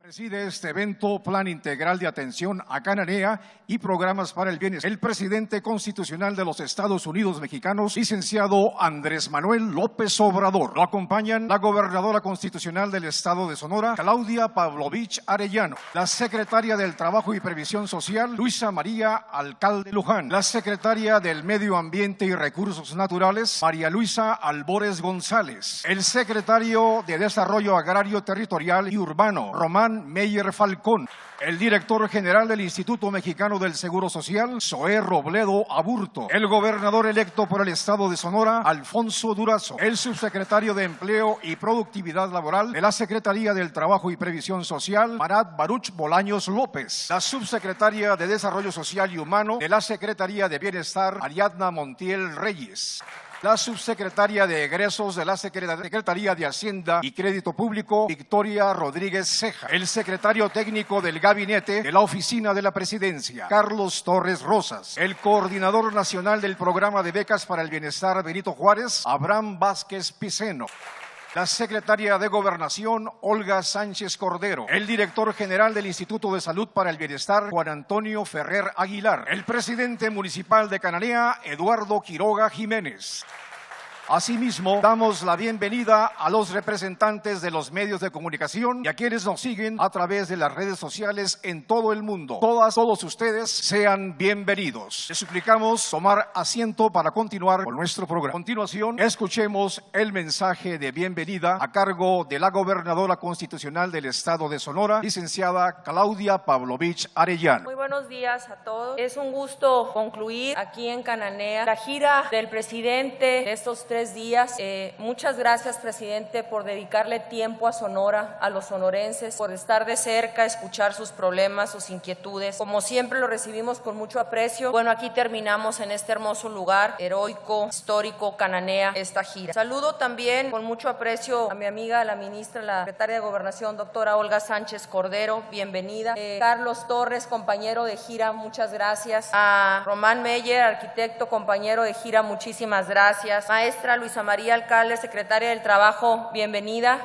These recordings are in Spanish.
Preside este evento Plan Integral de Atención a Cananea y Programas para el Bienestar el presidente constitucional de los Estados Unidos Mexicanos, licenciado Andrés Manuel López Obrador. Lo acompañan la gobernadora constitucional del estado de Sonora, Claudia Pavlovich Arellano, la secretaria del Trabajo y Previsión Social, Luisa María Alcalde Luján, la secretaria del Medio Ambiente y Recursos Naturales, María Luisa Albores González, el secretario de Desarrollo Agrario Territorial y Urbano, Román Meyer Falcón, el director general del Instituto Mexicano del Seguro Social, Zoé Robledo Aburto, el gobernador electo por el estado de Sonora, Alfonso Durazo, el subsecretario de Empleo y Productividad Laboral de la Secretaría del Trabajo y Previsión Social, Marat Baruch Bolaños López, la subsecretaria de Desarrollo Social y Humano de la Secretaría de Bienestar, Ariadna Montiel Reyes, la subsecretaria de Egresos de la Secretaría de Hacienda y Crédito Público, Victoria Rodríguez Ceja, el secretario técnico del Gabinete de la Oficina de la Presidencia, Carlos Torres Rosas, el coordinador nacional del Programa de Becas para el Bienestar, Benito Juárez, Abraham Vázquez Piceno, la secretaria de Gobernación, Olga Sánchez Cordero, el director general del Instituto de Salud para el Bienestar, Juan Antonio Ferrer Aguilar, el presidente municipal de Cananea, Eduardo Quiroga Jiménez. Asimismo, damos la bienvenida a los representantes de los medios de comunicación y a quienes nos siguen a través de las redes sociales en todo el mundo. Todos ustedes sean bienvenidos. Les suplicamos tomar asiento para continuar con nuestro programa. A continuación, escuchemos el mensaje de bienvenida a cargo de la gobernadora constitucional del estado de Sonora, licenciada Claudia Pavlovich Arellano. Muy buenos días a todos. Es un gusto concluir aquí en Cananea la gira del presidente de estos 3 días. Muchas gracias, presidente, por dedicarle tiempo a Sonora, a los sonorenses, por estar de cerca, escuchar sus problemas, sus inquietudes. Como siempre, lo recibimos con mucho aprecio. Bueno, aquí terminamos en este hermoso lugar, heroico, histórico, Cananea, esta gira. Saludo también con mucho aprecio a mi amiga, la ministra, la secretaria de Gobernación, doctora Olga Sánchez Cordero, bienvenida. Carlos Torres, compañero de gira, muchas gracias. A Román Meyer, arquitecto, compañero de gira, muchísimas gracias. Maestra Luisa María Alcalde, secretaria del Trabajo, bienvenida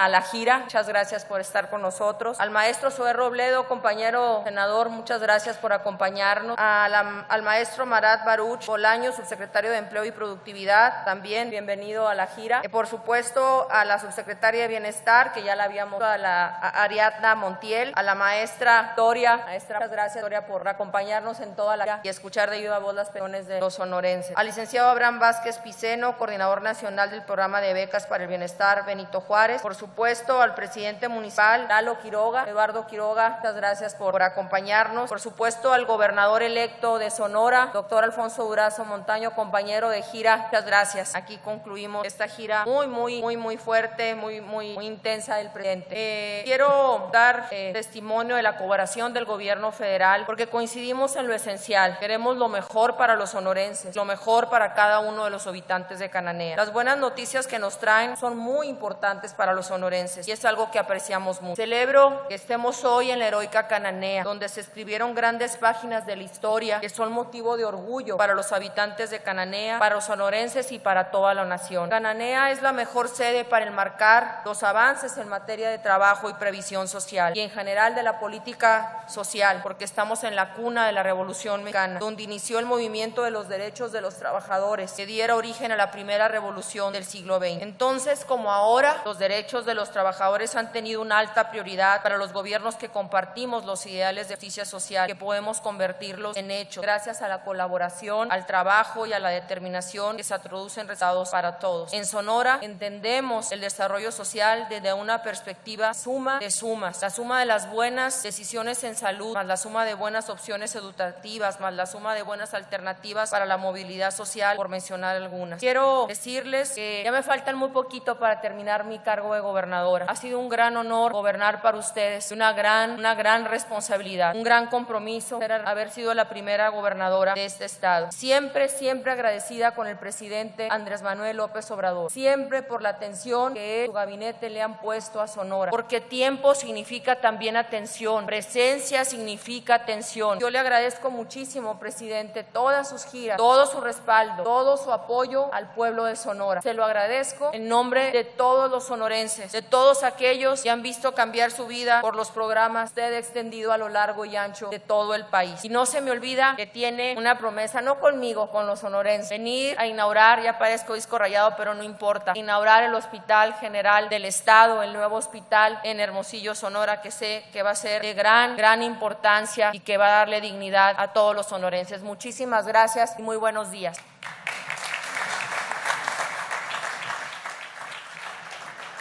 a la gira, muchas gracias por estar con nosotros. Al maestro Zoé Robledo, compañero senador, muchas gracias por acompañarnos. Al maestro Marat Baruch Bolaños, subsecretario de Empleo y Productividad, también bienvenido a la gira. Por supuesto, a la subsecretaria de Bienestar, que ya la habíamos, a Ariadna Montiel, a la maestra Victoria, muchas gracias, Victoria, por acompañarnos en toda la gira y escuchar de viva voz las peticiones de los sonorenses. Al licenciado Abraham Vázquez Piceno, coordinador nacional del Programa de Becas para el Bienestar, Benito Juárez. Por supuesto, al presidente municipal, Lalo Quiroga, Eduardo Quiroga, muchas gracias por acompañarnos. Por supuesto, al gobernador electo de Sonora, doctor Alfonso Durazo Montaño, compañero de gira, muchas gracias. Aquí concluimos esta gira muy fuerte, muy intensa del presidente. Quiero dar testimonio de la colaboración del gobierno federal, porque coincidimos en lo esencial. Queremos lo mejor para los sonorenses, lo mejor para cada uno de los habitantes de Cananea. Las buenas noticias que nos traen son muy importantes para los sonorenses y es algo que apreciamos mucho. Celebro que estemos hoy en la heroica Cananea, donde se escribieron grandes páginas de la historia que son motivo de orgullo para los habitantes de Cananea, para los sonorenses y para toda la nación. Cananea es la mejor sede para enmarcar los avances en materia de trabajo y previsión social y en general de la política social, porque estamos en la cuna de la Revolución Mexicana, donde inició el movimiento de los derechos de los trabajadores, que diera origen a la primera revolución del siglo XX. Entonces, como ahora, los derechos de los trabajadores han tenido una alta prioridad para los gobiernos que compartimos los ideales de justicia social, que podemos convertirlos en hechos, gracias a la colaboración, al trabajo y a la determinación que se traducen resultados para todos. En Sonora entendemos el desarrollo social desde una perspectiva suma de sumas, la suma de las buenas decisiones en salud, más la suma de buenas opciones educativas, más la suma de buenas alternativas para la movilidad social, por mencionar algunas. Quiero decirles que ya me faltan muy poquito para terminar mi cargo de gobernadora. Ha sido un gran honor gobernar para ustedes, una gran responsabilidad, un gran compromiso haber sido la primera gobernadora de este estado. Siempre agradecida con el presidente Andrés Manuel López Obrador, siempre por la atención que su gabinete le han puesto a Sonora, porque tiempo significa también atención, presencia significa atención. Yo le agradezco muchísimo, presidente, todas sus giras, todo su respaldo, todo su apoyo al pueblo de Sonora. Se lo agradezco en nombre de todos los sonorenses, de todos aquellos que han visto cambiar su vida por los programas que usted ha extendido a lo largo y ancho de todo el país. Y no se me olvida que tiene una promesa, no conmigo, con los sonorenses, venir a inaugurar, ya parezco disco rayado, pero no importa, inaugurar el Hospital General del Estado, el nuevo hospital en Hermosillo, Sonora, que sé que va a ser de gran importancia y que va a darle dignidad a todos los sonorenses. Muchísimas gracias y muy buenos días.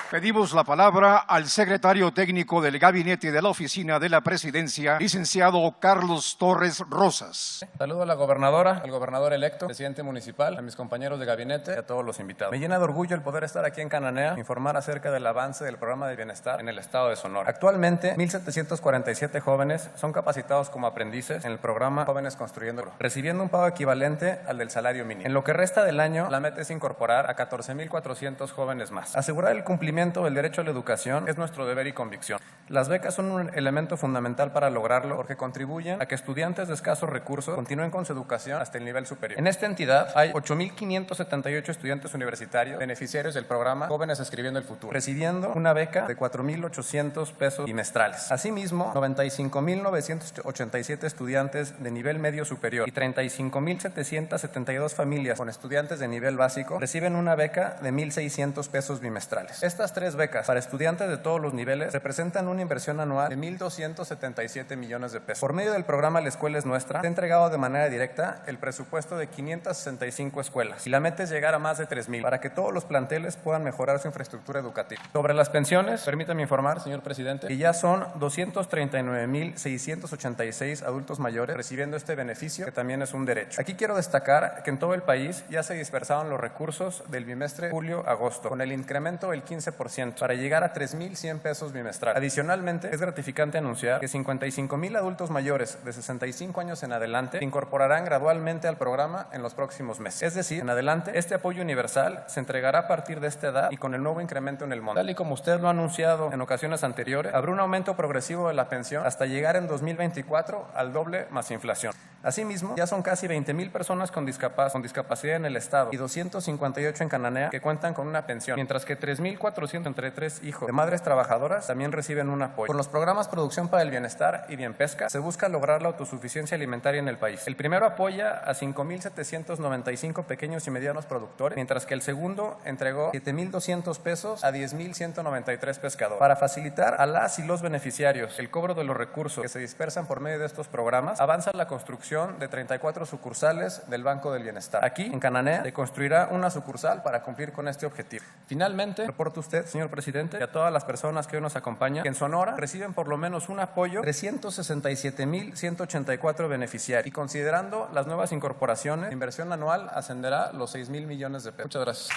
Pedimos la palabra al secretario técnico del Gabinete de la Oficina de la Presidencia, licenciado Carlos Torres Rosas. Saludo a la gobernadora, al gobernador electo, presidente municipal, a mis compañeros de gabinete y a todos los invitados. Me llena de orgullo el poder estar aquí en Cananea, informar acerca del avance del programa de bienestar en el estado de Sonora. Actualmente, 1,747 jóvenes son capacitados como aprendices en el programa Jóvenes Construyendo, recibiendo un pago equivalente al del salario mínimo. En lo que resta del año, la meta es incorporar a 14,400 jóvenes más. Asegurar el cumplimiento del derecho a la educación es nuestro deber y convicción. Las becas son un elemento fundamental para lograrlo porque contribuyen a que estudiantes de escasos recursos continúen con su educación hasta el nivel superior. En esta entidad hay 8,578 estudiantes universitarios beneficiarios del programa Jóvenes Escribiendo el Futuro, recibiendo una beca de 4,800 pesos bimestrales. Asimismo, 95,987 estudiantes de nivel medio superior y 35,772 familias con estudiantes de nivel básico reciben una beca de 1,600 pesos bimestrales. Estas tres becas para estudiantes de todos los niveles representan una inversión anual de 1,277 millones de pesos. Por medio del programa La Escuela es Nuestra, se ha entregado de manera directa el presupuesto de 565 escuelas y la meta es llegar a más de 3,000 para que todos los planteles puedan mejorar su infraestructura educativa. Sobre las pensiones, permítame informar, señor presidente, que ya son 239,686 adultos mayores recibiendo este beneficio, que también es un derecho. Aquí quiero destacar que en todo el país ya se dispersaron los recursos del bimestre julio-agosto, con el incremento del 15% para llegar a 3,100 pesos bimestrales. Adicionalmente, es gratificante anunciar que 55,000 adultos mayores de 65 años en adelante se incorporarán gradualmente al programa en los próximos meses. Es decir, en adelante, este apoyo universal se entregará a partir de esta edad y con el nuevo incremento en el monto. Tal y como usted lo ha anunciado en ocasiones anteriores, habrá un aumento progresivo de la pensión hasta llegar en 2024 al doble más inflación. Asimismo, ya son casi 20,000 personas con discapacidad en el estado y 258 en Cananea que cuentan con una pensión, mientras que 3,400 entre 3 hijos de madres trabajadoras también reciben un apoyo. Con los programas Producción para el Bienestar y Bienpesca se busca lograr la autosuficiencia alimentaria en el país. El primero apoya a 5,795 pequeños y medianos productores, mientras que el segundo entregó 7,200 pesos a 10,193 pescadores. Para facilitar a las y los beneficiarios el cobro de los recursos que se dispersan por medio de estos programas, avanza la construcción de 34 sucursales del Banco del Bienestar. Aquí, en Cananea, se construirá una sucursal para cumplir con este objetivo. Finalmente, reporta usted, señor presidente, y a todas las personas que hoy nos acompañan, que en Sonora reciben por lo menos un apoyo 367,184 beneficiarios y considerando las nuevas incorporaciones, la inversión anual ascenderá a los 6,000 millones de pesos. Muchas gracias.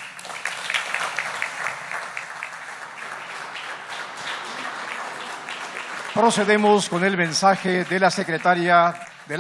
Procedemos con el mensaje de la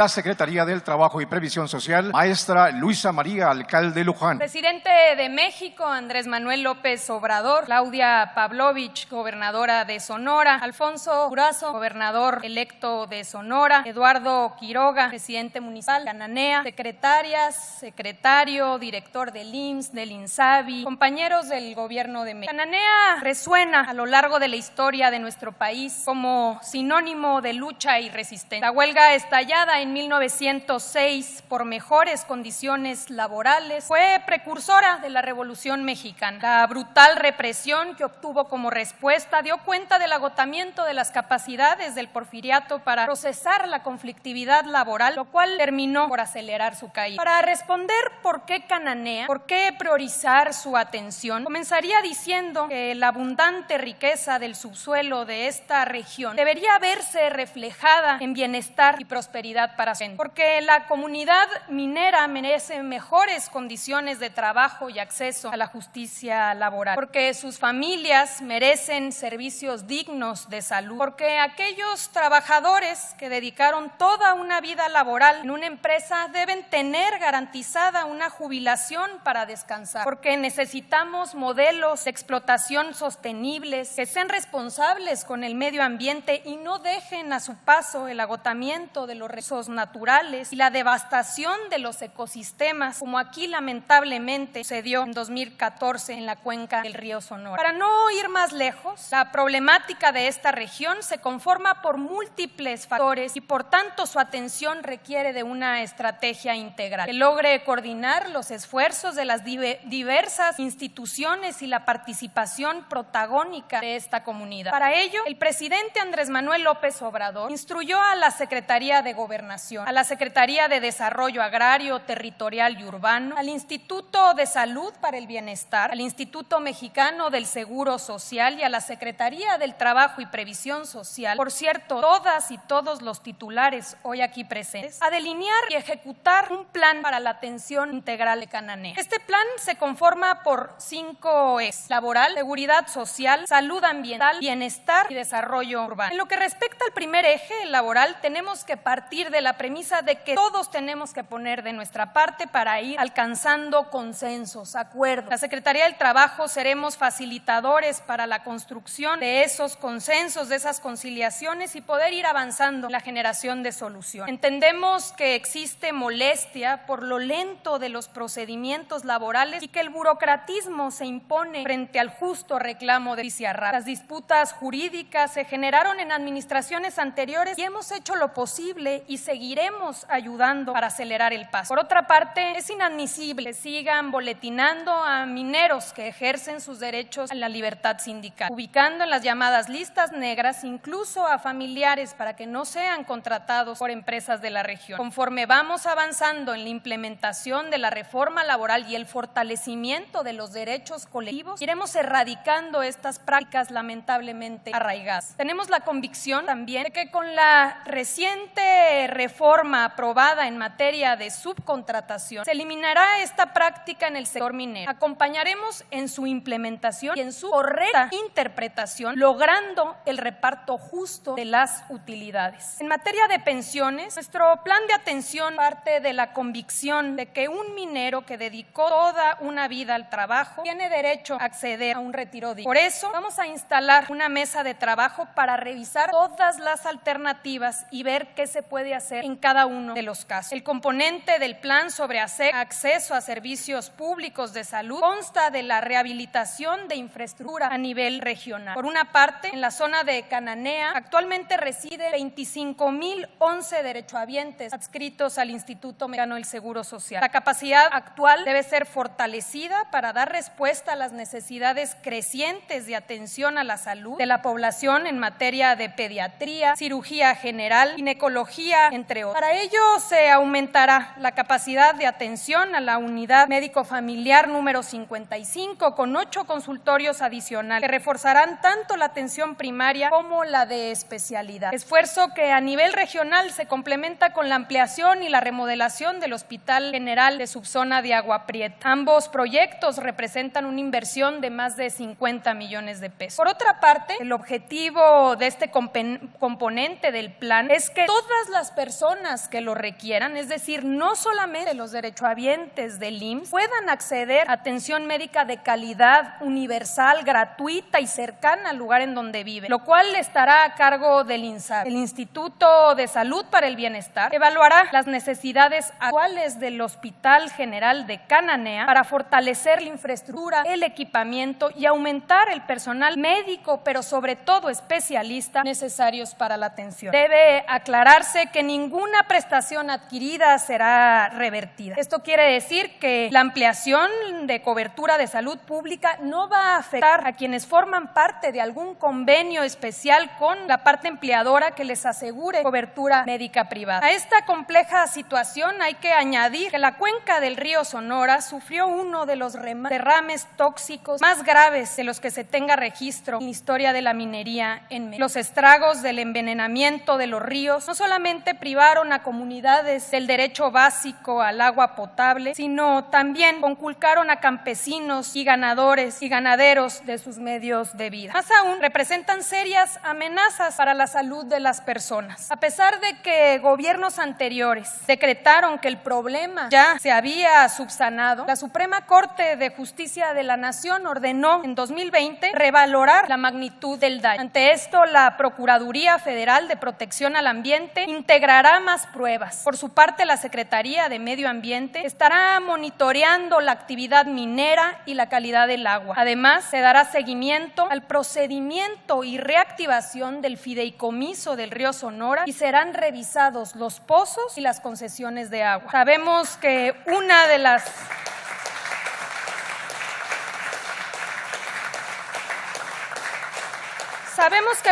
Secretaría del Trabajo y Previsión Social, maestra Luisa María Alcalde Luján. Presidente de México, Andrés Manuel López Obrador, Claudia Pavlovich, gobernadora de Sonora, Alfonso Durazo, gobernador electo de Sonora, Eduardo Quiroga, presidente municipal, Cananea, secretarias, secretario, director del IMSS, del INSABI, compañeros del gobierno de México. Cananea resuena a lo largo de la historia de nuestro país como sinónimo de lucha y resistencia. La huelga estallada en 1906 por mejores condiciones laborales fue precursora de la Revolución Mexicana. La brutal represión que obtuvo como respuesta dio cuenta del agotamiento de las capacidades del porfiriato para procesar la conflictividad laboral, lo cual terminó por acelerar su caída. Para responder por qué Cananea, por qué priorizar su atención, comenzaría diciendo que la abundante riqueza del subsuelo de esta región debería verse reflejada en bienestar y prosperidad para siempre, porque la comunidad minera merece mejores condiciones de trabajo y acceso a la justicia laboral, porque sus familias merecen servicios dignos de salud, porque aquellos trabajadores que dedicaron toda una vida laboral en una empresa deben tener garantizada una jubilación para descansar, porque necesitamos modelos de explotación sostenibles que sean responsables con el medio ambiente y no dejen a su paso el agotamiento de los recursos recursos naturales y la devastación de los ecosistemas, como aquí lamentablemente sucedió en 2014 en la cuenca del río Sonora. Para no ir más lejos, la problemática de esta región se conforma por múltiples factores y por tanto su atención requiere de una estrategia integral que logre coordinar los esfuerzos de las diversas instituciones y la participación protagónica de esta comunidad. Para ello, el presidente Andrés Manuel López Obrador instruyó a la Secretaría de Gobernación, a la Secretaría de Desarrollo Agrario, Territorial y Urbano, al Instituto de Salud para el Bienestar, al Instituto Mexicano del Seguro Social y a la Secretaría del Trabajo y Previsión Social, por cierto, todas y todos los titulares hoy aquí presentes, a delinear y ejecutar un plan para la atención integral de Cananea. Este plan se conforma por 5 ejes: laboral, seguridad social, salud ambiental, bienestar y desarrollo urbano. En lo que respecta al primer eje, el laboral, tenemos que partir de la premisa de que todos tenemos que poner de nuestra parte para ir alcanzando consensos, acuerdos. La Secretaría del Trabajo seremos facilitadores para la construcción de esos consensos, de esas conciliaciones y poder ir avanzando en la generación de soluciones. Entendemos que existe molestia por lo lento de los procedimientos laborales y que el burocratismo se impone frente al justo reclamo de justicia rápida. Las disputas jurídicas se generaron en administraciones anteriores y hemos hecho lo posible y seguiremos ayudando para acelerar el paso. Por otra parte, es inadmisible que sigan boletinando a mineros que ejercen sus derechos a la libertad sindical, ubicando en las llamadas listas negras incluso a familiares para que no sean contratados por empresas de la región. Conforme vamos avanzando en la implementación de la reforma laboral y el fortalecimiento de los derechos colectivos, iremos erradicando estas prácticas lamentablemente arraigadas. Tenemos la convicción también de que con la reciente reforma aprobada en materia de subcontratación se eliminará esta práctica en el sector minero. Acompañaremos en su implementación y en su correcta interpretación, logrando el reparto justo de las utilidades. En materia de pensiones, nuestro plan de atención parte de la convicción de que un minero que dedicó toda una vida al trabajo tiene derecho a acceder a un retiro digno. Por eso vamos a instalar una mesa de trabajo para revisar todas las alternativas y ver qué se puede hacer en cada uno de los casos. El componente del plan sobre acceso a servicios públicos de salud consta de la rehabilitación de infraestructura a nivel regional. Por una parte, en la zona de Cananea actualmente reside 25,011 derechohabientes adscritos al Instituto Mexicano del Seguro Social. La capacidad actual debe ser fortalecida para dar respuesta a las necesidades crecientes de atención a la salud de la población en materia de pediatría, cirugía general, ginecología, entre otros. Para ello se aumentará la capacidad de atención a la unidad médico-familiar número 55 con 8 consultorios adicionales que reforzarán tanto la atención primaria como la de especialidad. Esfuerzo que a nivel regional se complementa con la ampliación y la remodelación del Hospital General de Subzona de Agua Prieta. Ambos proyectos representan una inversión de más de 50 millones de pesos. Por otra parte, el objetivo de este componente del plan es que todas las personas que lo requieran, es decir, no solamente los derechohabientes del IMSS, puedan acceder a atención médica de calidad, universal, gratuita y cercana al lugar en donde viven, lo cual estará a cargo del INSABI. El Instituto de Salud para el Bienestar evaluará las necesidades actuales del Hospital General de Cananea para fortalecer la infraestructura, el equipamiento y aumentar el personal médico, pero sobre todo especialista, necesarios para la atención. Debe aclararse que ninguna prestación adquirida será revertida. Esto quiere decir que la ampliación de cobertura de salud pública no va a afectar a quienes forman parte de algún convenio especial con la parte empleadora que les asegure cobertura médica privada. A esta compleja situación hay que añadir que la cuenca del río Sonora sufrió uno de los derrames tóxicos más graves de los que se tenga registro en la historia de la minería en México. Los estragos del envenenamiento de los ríos no solamente privaron a comunidades del derecho básico al agua potable, sino también conculcaron a campesinos y ganadores y ganaderos de sus medios de vida. Más aún, representan serias amenazas para la salud de las personas. A pesar de que gobiernos anteriores decretaron que el problema ya se había subsanado, la Suprema Corte de Justicia de la Nación ordenó en 2020 revalorar la magnitud del daño. Ante esto, la Procuraduría Federal de Protección al Ambiente integró integrará más pruebas. Por su parte, la Secretaría de Medio Ambiente estará monitoreando la actividad minera y la calidad del agua. Además, se dará seguimiento al procedimiento y reactivación del fideicomiso del río Sonora y serán revisados los pozos y las concesiones de agua. Sabemos que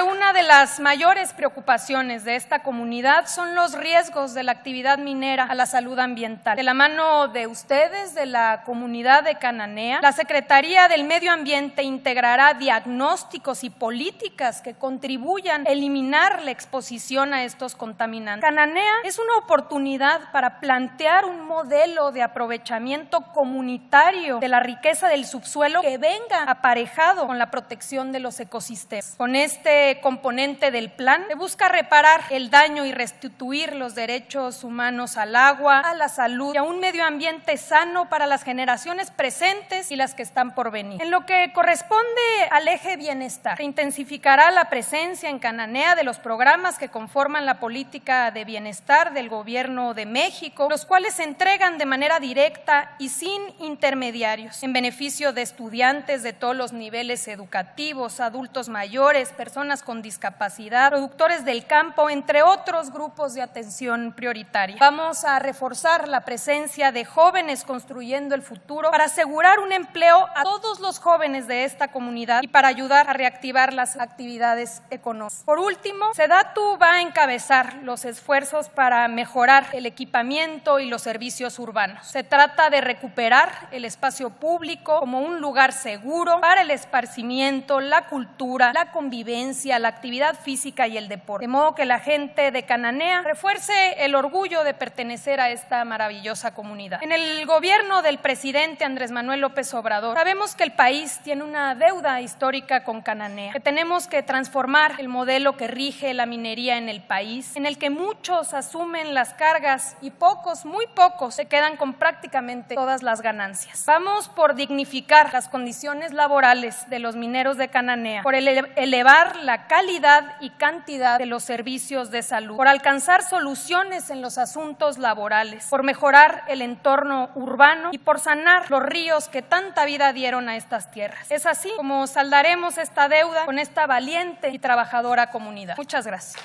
una de las mayores preocupaciones de esta comunidad son los riesgos de la actividad minera a la salud ambiental. De la mano de ustedes, de la comunidad de Cananea, la Secretaría del Medio Ambiente integrará diagnósticos y políticas que contribuyan a eliminar la exposición a estos contaminantes. Cananea es una oportunidad para plantear un modelo de aprovechamiento comunitario de la riqueza del subsuelo que venga aparejado con la protección de los ecosistemas. Con este componente del plan se busca reparar el daño y restituir los derechos humanos al agua, a la salud y a un medio ambiente sano para las generaciones presentes y las que están por venir. En lo que corresponde al eje bienestar, se intensificará la presencia en Cananea de los programas que conforman la política de bienestar del Gobierno de México, los cuales se entregan de manera directa y sin intermediarios, en beneficio de estudiantes de todos los niveles educativos, adultos mayores, personas con discapacidad, productores del campo, entre otros grupos de atención prioritaria. Vamos a reforzar la presencia de jóvenes construyendo el futuro para asegurar un empleo a todos los jóvenes de esta comunidad y para ayudar a reactivar las actividades económicas. Por último, SEDATU va a encabezar los esfuerzos para mejorar el equipamiento y los servicios urbanos. Se trata de recuperar el espacio público como un lugar seguro para el esparcimiento, la cultura, la convivencia, la actividad física y el deporte. De modo que la gente de Cananea refuerce el orgullo de pertenecer a esta maravillosa comunidad. En el gobierno del presidente Andrés Manuel López Obrador, sabemos que el país tiene una deuda histórica con Cananea, que tenemos que transformar el modelo que rige la minería en el país, en el que muchos asumen las cargas y pocos, muy pocos, se quedan con prácticamente todas las ganancias. Vamos por dignificar las condiciones laborales de los mineros de Cananea, por elevar la calidad y cantidad de los servicios de salud, por alcanzar soluciones en los asuntos laborales, por mejorar el entorno urbano y por sanar los ríos que tanta vida dieron a estas tierras. Es así como saldaremos esta deuda con esta valiente y trabajadora comunidad. Muchas gracias.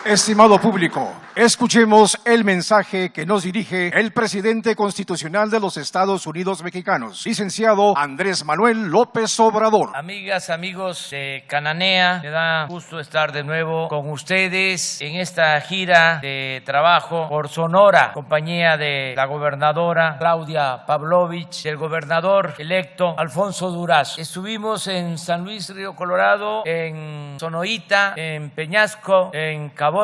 Estimado público, escuchemos el mensaje que nos dirige el presidente constitucional de los Estados Unidos mexicanos, licenciado Andrés Manuel López Obrador. Amigas, amigos de Cananea, me da gusto estar de nuevo con ustedes en esta gira de trabajo por Sonora, compañía de la gobernadora Claudia Pavlovich, del gobernador electo Alfonso Durazo. Estuvimos en San Luis Río Colorado, en Sonoita, en Peñasco, en Caborca,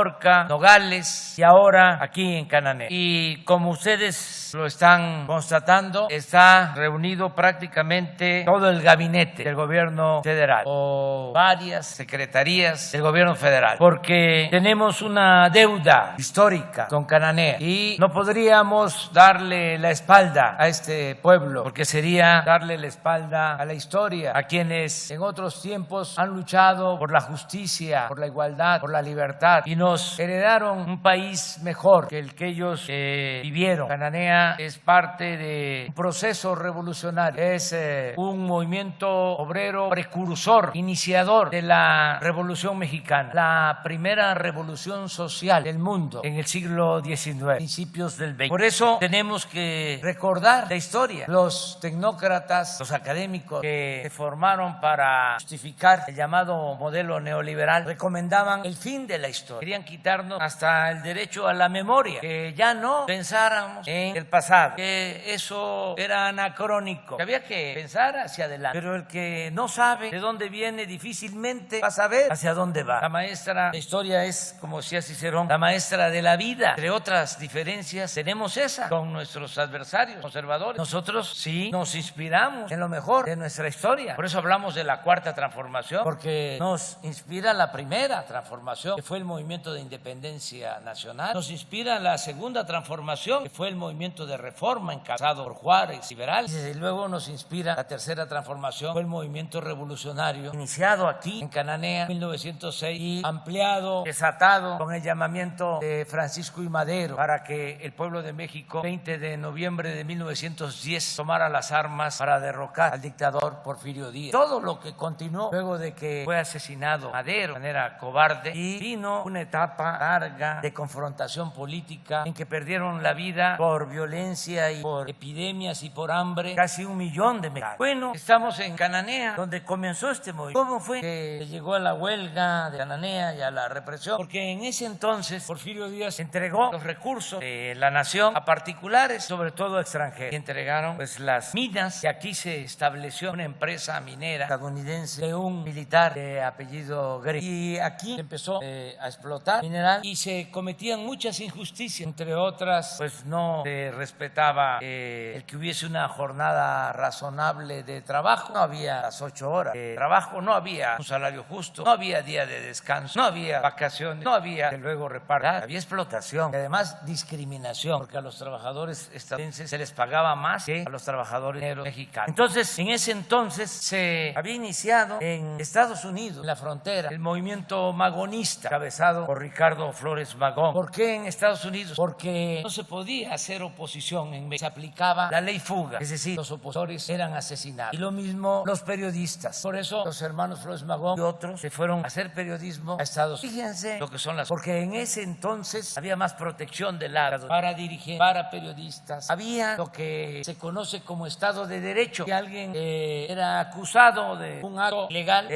Nogales y ahora aquí en Cananea. Y como ustedes lo están constatando, está reunido prácticamente todo el gabinete del gobierno federal o varias secretarías del gobierno federal, porque tenemos una deuda histórica con Cananea y no podríamos darle la espalda a este pueblo, porque sería darle la espalda a la historia, a quienes en otros tiempos han luchado por la justicia, por la igualdad, por la libertad y nos heredaron un país mejor que el que ellos vivieron. Cananea es parte de un proceso revolucionario, es un movimiento obrero precursor, iniciador de la Revolución Mexicana, la primera revolución social del mundo en el siglo XIX, principios del XX. Por eso tenemos que recordar la historia. Los tecnócratas, los académicos que se formaron para justificar el llamado modelo neoliberal recomendaban el fin de la historia. Querían quitarnos hasta el derecho a la memoria, que ya no pensáramos en el pasado, que eso era anacrónico, que había que pensar hacia adelante. Pero el que no sabe de dónde viene difícilmente va a saber hacia dónde va. La maestra de historia es, como decía Cicerón, la maestra de la vida. Entre otras diferencias tenemos esa con nuestros adversarios conservadores. Nosotros sí nos inspiramos en lo mejor de nuestra historia. Por eso hablamos de la cuarta transformación, porque nos inspira la primera transformación, que fue el movimiento movimiento de independencia nacional, nos inspira la segunda transformación, que fue el movimiento de reforma encabezado por Juárez liberal, y desde luego nos inspira la tercera transformación, fue el movimiento revolucionario iniciado aquí en Cananea en 1906 y ampliado, desatado con el llamamiento de Francisco I. Madero para que el pueblo de México, 20 de noviembre de 1910, tomara las armas para derrocar al dictador Porfirio Díaz. Todo lo que continuó luego de que fue asesinado Madero de manera cobarde, y vino una etapa larga de confrontación política en que perdieron la vida por violencia y por epidemias y por hambre casi 1 millón de mexicanos. Bueno, estamos en Cananea, donde comenzó este movimiento. ¿Cómo fue que llegó a la huelga de Cananea y a la represión? Porque en ese entonces Porfirio Díaz entregó los recursos de la nación a particulares, sobre todo extranjeros, y entregaron pues las minas, que aquí se estableció una empresa minera estadounidense de un militar de apellido Gray, y aquí empezó a explotar mineral y se cometían muchas injusticias, entre otras pues no se respetaba el que hubiese una jornada razonable de trabajo, no había las 8 horas de trabajo, no había un salario justo, no había día de descanso, no había vacaciones, no había que luego repartir, había explotación y además discriminación, porque a los trabajadores estadounidenses se les pagaba más que a los trabajadores mexicanos. Entonces, en ese entonces se había iniciado en Estados Unidos, en la frontera, el movimiento magonista, encabezado por Ricardo Flores Magón. ¿Por qué en Estados Unidos? Porque no se podía hacer oposición en México, se aplicaba la ley fuga, es decir, los opositores eran asesinados. Y lo mismo los periodistas. Por eso los hermanos Flores Magón y otros se fueron a hacer periodismo a Estados Unidos. Fíjense lo que son las... Porque en ese entonces había más protección del Estado para dirigentes, para periodistas. Había lo que se conoce como Estado de Derecho. Si alguien era acusado de un acto legal,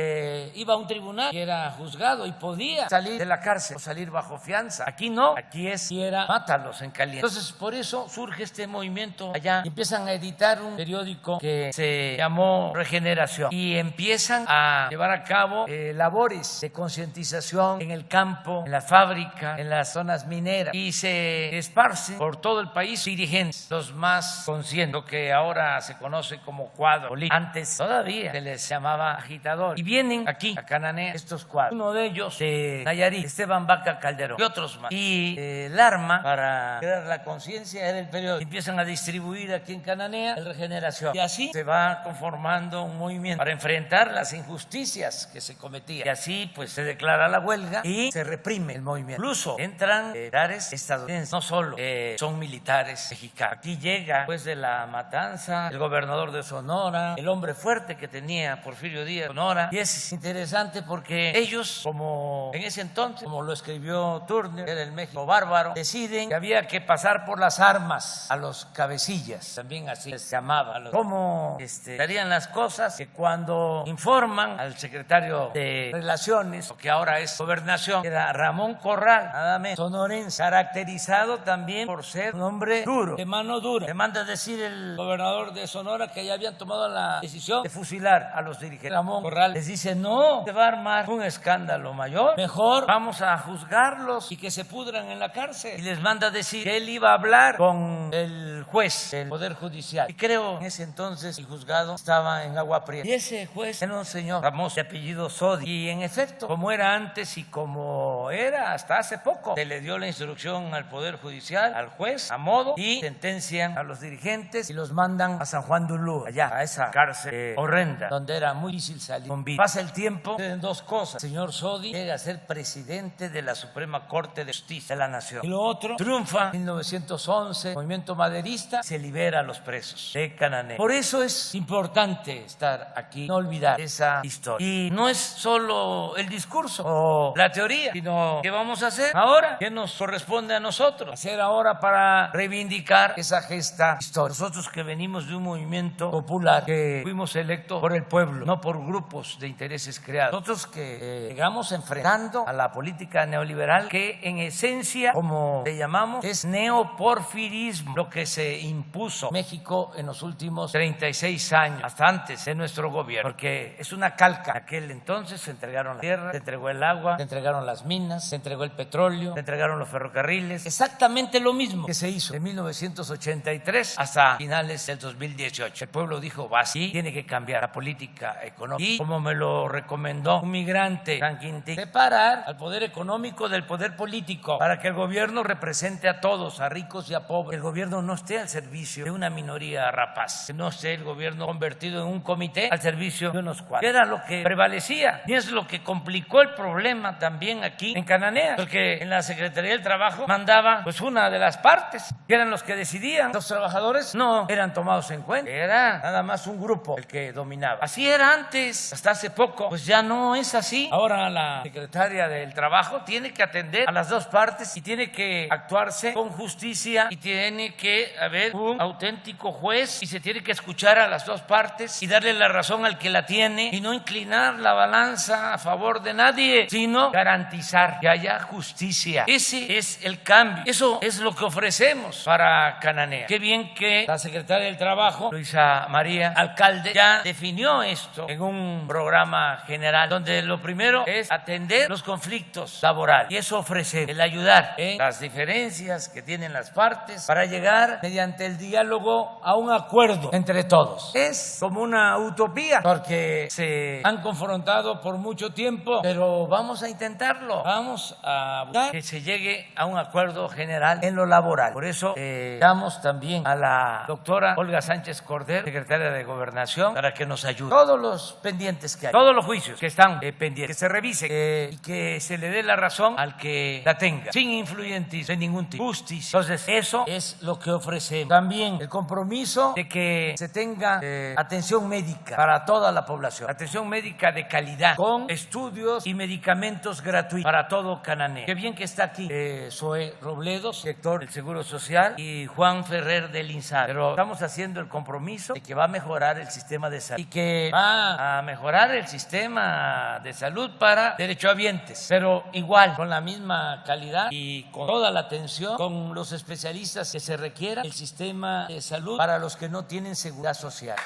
iba a un tribunal y era juzgado y podía salir de la cárcel o salir bajo fianza. Aquí no, aquí es si era mátalos en caliente. Entonces por eso surge este movimiento allá. Empiezan a editar un periódico que se llamó Regeneración y empiezan a llevar a cabo labores de concientización en el campo, en la fábrica, en las zonas mineras, y se esparcen por todo el país dirigentes, los más conscientes, lo que ahora se conoce como cuadro político. Antes todavía se les llamaba agitador, y vienen aquí a Cananea estos cuadros, uno de ellos de Nayarit, Esteban Vaca Calderón y otros más, y el arma para crear la conciencia era el periódico. Empiezan a distribuir aquí en Cananea el Regeneración, y así se va conformando un movimiento para enfrentar las injusticias que se cometían, y así pues se declara la huelga y se reprime el movimiento. Incluso entran militares estadounidenses, no solo son militares mexicanos. Aquí llega después de la matanza el gobernador de Sonora, el hombre fuerte que tenía Porfirio Díaz, Sonora, y es interesante porque ellos, como en ese entonces, como lo escribió Turner, que era el México bárbaro, deciden que había que pasar por las armas a los cabecillas, también así les llamaban, cómo darían las cosas, que cuando informan al secretario de Relaciones, lo que ahora es Gobernación, era Ramón Corral, nada menos, sonorense, caracterizado también por ser un hombre duro, de mano dura. Le manda a decir el gobernador de Sonora que ya habían tomado la decisión de fusilar a los dirigentes. Ramón Corral les dice: no, se va a armar un escándalo mayor, mejor vamos a juzgarlos y que se pudran en la cárcel. Y les manda a decir que él iba a hablar con el juez del Poder Judicial, y creo en ese entonces el juzgado estaba en Agua Prieta, y ese juez era un señor famoso de apellido Sodi, y en efecto, como era antes y como era hasta hace poco, se le dio la instrucción al Poder Judicial, al juez, a modo, y sentencian a los dirigentes y los mandan a San Juan de Ulúa, allá, a esa cárcel horrenda, donde era muy difícil salir con vida. Pasa el tiempo, suceden dos cosas: el señor Sodi llega a ser presidente de la Suprema Corte de Justicia de la Nación, y lo otro, triunfa en 1911, movimiento maderista, se libera a los presos de Cananea. Por eso es importante estar aquí, no olvidar esa historia. Y no es solo el discurso o la teoría, sino ¿qué vamos a hacer ahora? ¿Qué nos corresponde a nosotros hacer ahora para reivindicar esa gesta histórica? Nosotros que venimos de un movimiento popular, que fuimos electos por el pueblo, no por grupos de intereses creados. Nosotros que llegamos enfrentando a la política neoliberal, que en esencia, como le llamamos, es neoporfirismo, lo que se impuso México en los últimos 36 años, hasta antes de nuestro gobierno, porque es una calca. En aquel entonces se entregaron la tierra, se entregó el agua, se entregaron las minas, se entregó el petróleo, se entregaron los ferrocarriles, exactamente lo mismo que se hizo de 1983 hasta finales del 2018. El pueblo dijo: va, sí, tiene que cambiar la política económica, y como me lo recomendó un migrante, San Quintín, separar al poder económico del poder político, para que el gobierno represente a todos, a ricos y a pobres. El gobierno no esté al servicio de una minoría rapaz, que no esté el gobierno convertido en un comité al servicio de unos cuantos. Era lo que prevalecía y es lo que complicó el problema también aquí en Cananea, porque en la Secretaría del Trabajo mandaba pues una de las partes, que eran los que decidían. Los trabajadores no eran tomados en cuenta, era nada más un grupo el que dominaba. Así era antes, hasta hace poco, pues ya no es así. Ahora la Secretaría del Trabajo tiene que atender a las dos partes y tiene que actuarse con justicia y tiene que haber un auténtico juez y se tiene que escuchar a las dos partes y darle la razón al que la tiene y no inclinar la balanza a favor de nadie, sino garantizar que haya justicia. Ese es el cambio. Eso es lo que ofrecemos para Cananea. Qué bien que la Secretaria del Trabajo, Luisa María Alcalde, ya definió esto en un programa general donde lo primero es atender los conflictos laborales y eso ofrece el ayudar en las diferencias que tienen las partes para llegar mediante el diálogo a un acuerdo entre todos. Es como una utopía porque se han confrontado por mucho tiempo, pero vamos a intentarlo, vamos a buscar que se llegue a un acuerdo general en lo laboral. Por eso damos también a la doctora Olga Sánchez Cordero, secretaria de Gobernación, para que nos ayude. Todos los pendientes que hay, todos los juicios que están pendientes, que se revise y que se le dé la razón al que la tenga, sin influyentismo de ningún tipo, justicia. Entonces eso es lo que ofrecemos. También el compromiso de que se tenga atención médica para toda la población, atención médica de calidad, con estudios y medicamentos gratuitos para todo Cananea. Qué bien que está aquí Zoe Robledo, director del Seguro Social, y Juan Ferrer del INSABI. Pero estamos haciendo el compromiso de que va a mejorar el sistema de salud y que va a mejorar el sistema de salud para derechohabientes, pero igual, con la misma calidad y con toda la atención, con los especialistas que se requiera, el sistema de salud para los que no tienen seguridad social.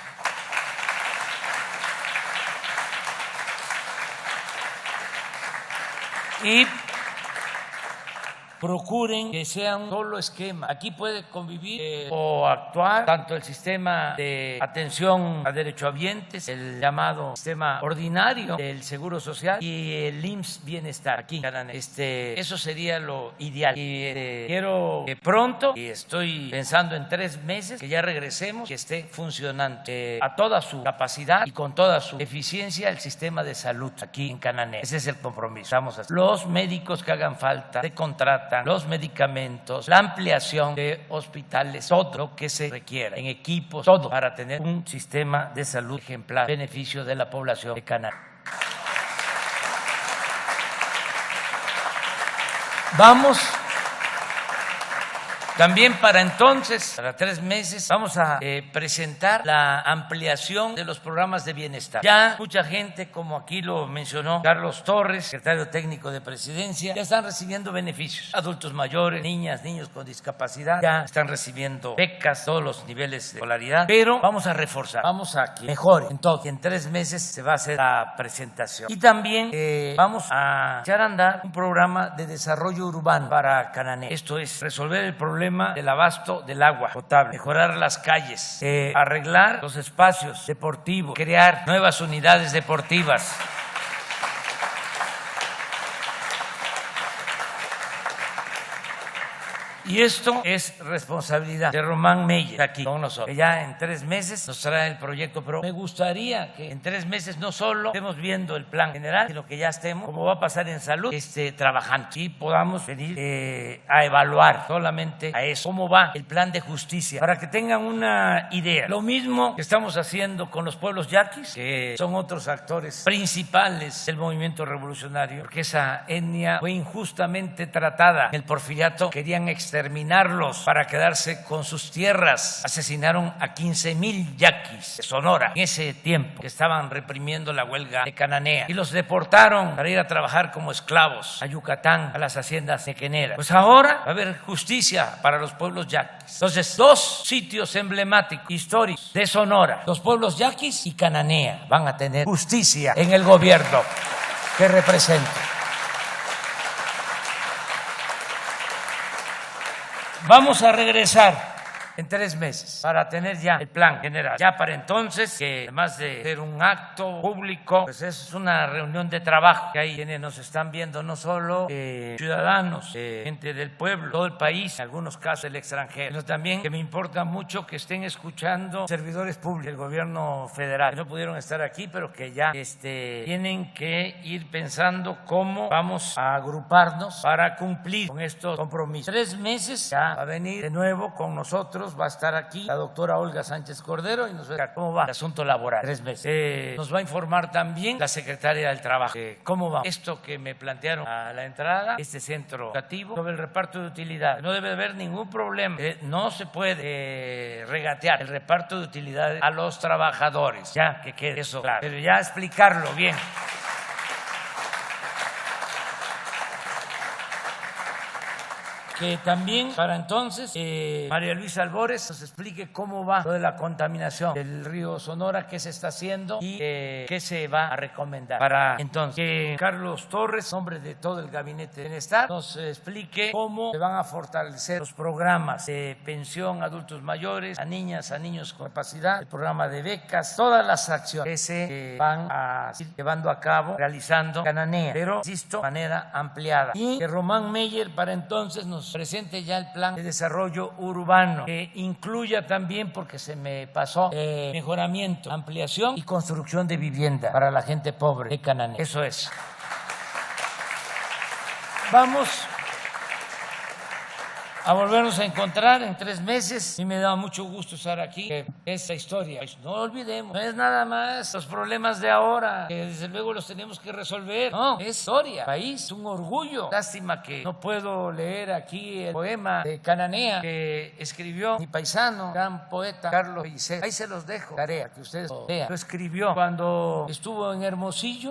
Y procuren que sea un solo esquema. Aquí puede convivir o actuar tanto el sistema de atención a derechohabientes, el llamado sistema ordinario del Seguro Social y el IMSS Bienestar aquí en Cananea. Eso sería lo ideal. Y quiero que pronto, y estoy pensando en 3 meses, que ya regresemos, que esté funcionando a toda su capacidad y con toda su eficiencia el sistema de salud aquí en Cananea. Ese es el compromiso. Vamos a hacer. Los médicos que hagan falta, se contratan, los medicamentos, la ampliación de hospitales, todo lo que se requiera en equipos, todo para tener un sistema de salud ejemplar, beneficio de la población de Cananea. Vamos también para entonces, para 3 meses, vamos a presentar la ampliación de los programas de bienestar. Ya mucha gente, como aquí lo mencionó Carlos Torres, secretario técnico de Presidencia, ya están recibiendo beneficios. Adultos mayores, niñas, niños con discapacidad, ya están recibiendo becas, todos los niveles de escolaridad, pero vamos a reforzar, vamos a que mejore en todo. Y en 3 meses se va a hacer la presentación. Y también vamos a echar a andar un programa de desarrollo urbano para Cananea. Esto es resolver el problema del abasto del agua potable, mejorar las calles, arreglar los espacios deportivos, crear nuevas unidades deportivas. Y esto es responsabilidad de Román Meyer, aquí con nosotros, que ya en 3 meses nos trae el proyecto, pero me gustaría que en 3 meses no solo estemos viendo el plan general, sino que ya estemos, como va a pasar en salud, trabajando y podamos venir a evaluar solamente a eso, cómo va el plan de justicia, para que tengan una idea. Lo mismo que estamos haciendo con los pueblos yaquis, que son otros actores principales del movimiento revolucionario, porque esa etnia fue injustamente tratada. En el Porfiriato querían exterminarlos para quedarse con sus tierras. Asesinaron a 15,000 yaquis de Sonora en ese tiempo que estaban reprimiendo la huelga de Cananea y los deportaron para ir a trabajar como esclavos a Yucatán, a las haciendas nequeneras. Pues ahora va a haber justicia para los pueblos yaquis. Entonces, 2 sitios emblemáticos históricos de Sonora, los pueblos yaquis y Cananea, van a tener justicia en el gobierno que representa. Vamos a regresar en 3 meses para tener ya el plan general. Ya para entonces, que además de ser un acto público, pues es una reunión de trabajo, que hay quienes nos están viendo, no solo ciudadanos, gente del pueblo, todo el país, en algunos casos el extranjero, pero también que me importa mucho que estén escuchando servidores públicos del gobierno federal, que no pudieron estar aquí, pero que ya tienen que ir pensando cómo vamos a agruparnos para cumplir con estos compromisos. 3 meses ya va a venir de nuevo con nosotros, va a estar aquí la doctora Olga Sánchez Cordero y nos va a explicar cómo va el asunto laboral. 3 meses. Nos va a informar también la secretaria del Trabajo cómo va esto que me plantearon a la entrada, este centro educativo, sobre el reparto de utilidades. No debe haber ningún problema. No se puede regatear el reparto de utilidades a los trabajadores. Ya que quede eso claro. Pero ya explicarlo bien. Que también para entonces María Luisa Albores nos explique cómo va lo de la contaminación del río Sonora, qué se está haciendo y qué se va a recomendar. Para entonces que Carlos Torres, hombre de todo el gabinete de bienestar, nos explique cómo se van a fortalecer los programas de pensión a adultos mayores, a niñas, a niños con capacidad, el programa de becas, todas las acciones que se van a ir llevando a cabo, realizando Cananea, pero insisto, de manera ampliada. Y que Román Meyer para entonces nos presente ya el plan de desarrollo urbano, que incluya también, porque se me pasó, mejoramiento, ampliación y construcción de vivienda para la gente pobre de Cananea. Eso es. Vamos a volvernos a encontrar en 3 meses y me da mucho gusto estar aquí. Esta historia, pues no olvidemos, no es nada más los problemas de ahora, que desde luego los tenemos que resolver. No, es historia, país, un orgullo. Lástima que no puedo leer aquí el poema de Cananea que escribió mi paisano, gran poeta Carlos Pellicer. Ahí se los dejo, tarea, que ustedes lo vean. Lo escribió cuando estuvo en Hermosillo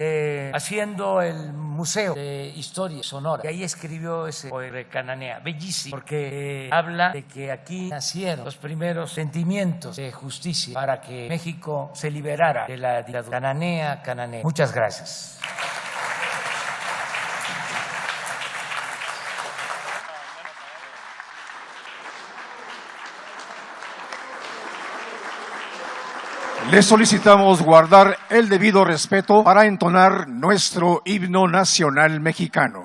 haciendo el Museo de Historia Sonora. Y ahí escribió ese poema de Cananea, bellísimo, porque habla de que aquí nacieron los primeros sentimientos de justicia para que México se liberara de la dictadura. Cananea, Cananea. Muchas gracias. Les solicitamos guardar el debido respeto para entonar nuestro himno nacional mexicano.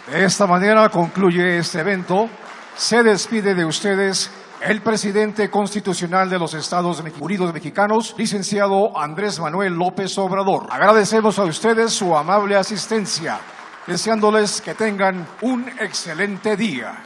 De esta manera concluye este evento. Se despide de ustedes el presidente constitucional de los Estados Unidos Mexicanos, licenciado Andrés Manuel López Obrador. Agradecemos a ustedes su amable asistencia, deseándoles que tengan un excelente día.